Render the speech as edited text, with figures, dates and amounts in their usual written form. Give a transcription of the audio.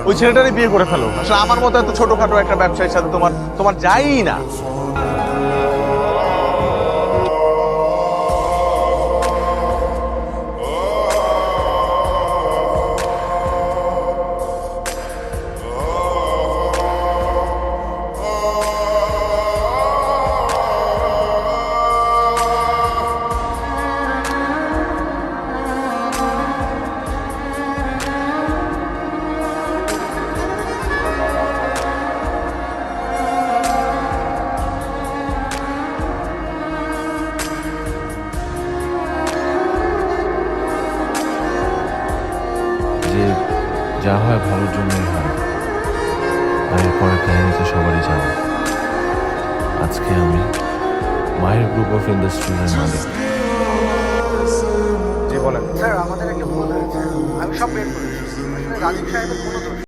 ওই ছেলেটারই বিয়ে করে ফেলো। আসলে আমার মতো এত ছোটখাটো একটা ব্যবসায়ীর সাথে তোমার তোমার যায়ই না। যে যা হয় ভালোর জন্যই হয়, আর এরপরে কাহিনী তো সবারই জানা। আজকে আমি মাহির গ্রুপ অফ ইন্ডাস্ট্রিজের মালিক। জি বলেন। স্যার আমাদের একটা ভুল হয়েছে। আমি সব বের করেছি। আসলে রাজীব সাহেবের কোনো দোষ